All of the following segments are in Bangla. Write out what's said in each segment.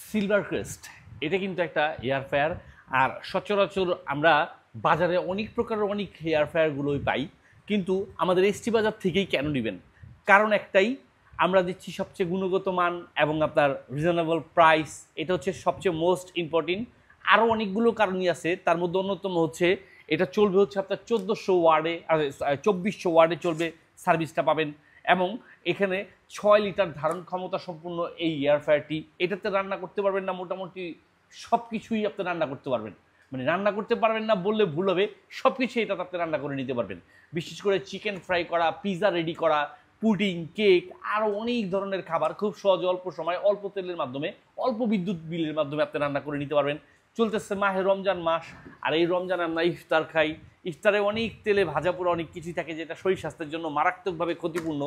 সিলভার ক্রেস্ট এটা কিন্তু একটা এয়ার ফ্রায়ার। আর সচরাচর আমরা বাজারে অনেক প্রকারের অনেক এয়ার ফ্রায়ারগুলোই পাই, কিন্তু আমাদের এসটি বাজার থেকেই কেন নেবেন? কারণ একটাই, আমরা দিচ্ছি সবচেয়ে গুণগত মান এবং আপনার রিজনেবল প্রাইস। এটা হচ্ছে সবচেয়ে মোস্ট ইম্পর্টেন্ট। আরও অনেকগুলো কারণই আছে, তার মধ্যে অন্যতম হচ্ছে এটা চলবে হচ্ছে আপনার 1400 ওয়ার্ডে, 2400 ওয়ার্ডে চলবে, সার্ভিসটা পাবেন। এবং এখানে 6 লিটার ধারণ ক্ষমতা সম্পূর্ণ এই এয়ার ফ্রায়ারটি। এটাতে রান্না করতে পারবেন না মোটামুটি সব কিছুই আপনি রান্না করতে পারবেন, মানে রান্না করতে পারবেন না বললে ভুল হবে, সব কিছু এটাতে আপনি রান্না করে নিতে পারবেন। বিশেষ করে চিকেন ফ্রাই করা, পিৎজা রেডি করা, পুডিং, কেক, আরও অনেক ধরনের খাবার খুব সহজে অল্প সময় অল্প তেলের মাধ্যমে অল্প বিদ্যুৎ বিলের মাধ্যমে আপনি রান্না করে নিতে পারবেন। চলতেছে মাহে রমজান মাস, আর এই রমজান আমরা ইফতার খাই। ইফতারে অনেক তেলে ভাজা পোড়া অনেক কিছুই থাকে, যেটা শরীর স্বাস্থ্যের জন্য মারাত্মকভাবে ক্ষতিপূর্ণ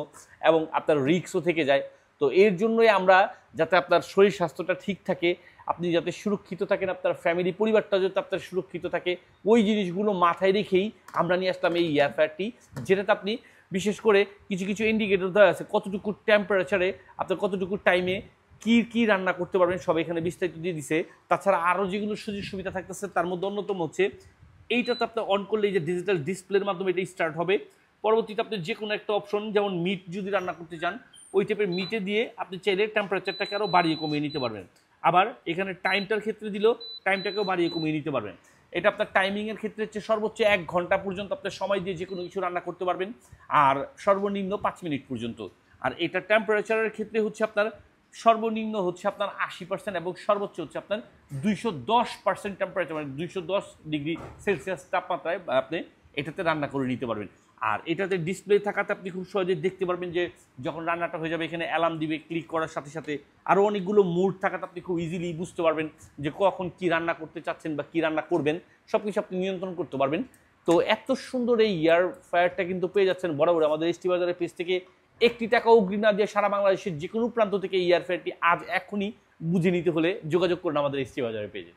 এবং আপনার রিস্কও থেকে যায়। তো এর জন্যই আমরা, যাতে আপনার শরীর স্বাস্থ্যটা ঠিক থাকে, আপনি যাতে সুরক্ষিত থাকেন, আপনার ফ্যামিলি পরিবারটা যাতে আপনার সুরক্ষিত থাকে, ওই জিনিসগুলো মাথায় রেখেই আমরা নিয়ে আসলাম এই এয়ার ফ্রায়ারটি, যেটাতে আপনি বিশেষ করে কিছু কিছু ইন্ডিকেটর দেওয়া আছে, কতটুকু টেম্পারেচারে আপনার কতটুকু টাইমে কি রান্না করতে পারবেন, সব এখানে বিস্তারিত দিয়ে দিছে। তাছাড়া আরও যেগুলো সুযোগ সুবিধা থাকতেছে তার মধ্যে অন্যতম হচ্ছে এইটাতে আপনি অন করলে এই যে ডিজিটাল ডিসপ্লের মাধ্যমে এটা স্টার্ট হবে। পরবর্তীতে আপনি যে কোনো একটা অপশন, যেমন মিট যদি রান্না করতে চান, ওই টাইপের মিটে দিয়ে আপনি চাইলে টেম্পারেচারটাকে আরও বাড়িয়ে কমিয়ে নিতে পারবেন। আবার এখানে টাইমটার ক্ষেত্রে দিলেও টাইমটাকেও বাড়িয়ে কমিয়ে নিতে পারবেন। এটা আপনার টাইমিংয়ের ক্ষেত্রে হচ্ছে সর্বোচ্চ 1 ঘন্টা পর্যন্ত আপনার সময় দিয়ে যে কোনো কিছু রান্না করতে পারবেন, আর সর্বনিম্ন 5 মিনিট পর্যন্ত। আর এটা টেম্পারেচারের ক্ষেত্রে হচ্ছে আপনার সর্বনিম্ন হচ্ছে আপনার 80% এবং সর্বোচ্চ হচ্ছে আপনার 210% টেম্পারেচার, মানে 210 ডিগ্রি সেলসিয়াস তাপমাত্রায় আপনি এটাতে রান্না করে নিতে পারবেন। আর এটাতে ডিসপ্লে থাকাতে আপনি খুব সহজে দেখতে পারবেন যে যখন রান্নাটা হয়ে যাবে, এখানে অ্যালার্ম দিবে, ক্লিক করার সাথে সাথে আরও অনেকগুলো মুড থাকাতে আপনি খুব ইজিলি বুঝতে পারবেন যে কখন কি রান্না করতে চাচ্ছেন বা কি রান্না করবেন, সব কিছু আপনি নিয়ন্ত্রণ করতে পারবেন। তো এত সুন্দর এই এয়ার ফ্রায়ারটা কিন্তু পেয়ে যাচ্ছেন বরাবর আমাদের এসটি বাজারের পেজ থেকে। 1 টাকা অগ্রিম না দিয়ে সারা বাংলাদেশের যে কোনো প্রান্ত থেকে এই এয়ার ফ্রায়ারটি আজ এখনই বুঝে নিতে হলে যোগাযোগ করুন আমাদের এসটি বাজারের পেজে।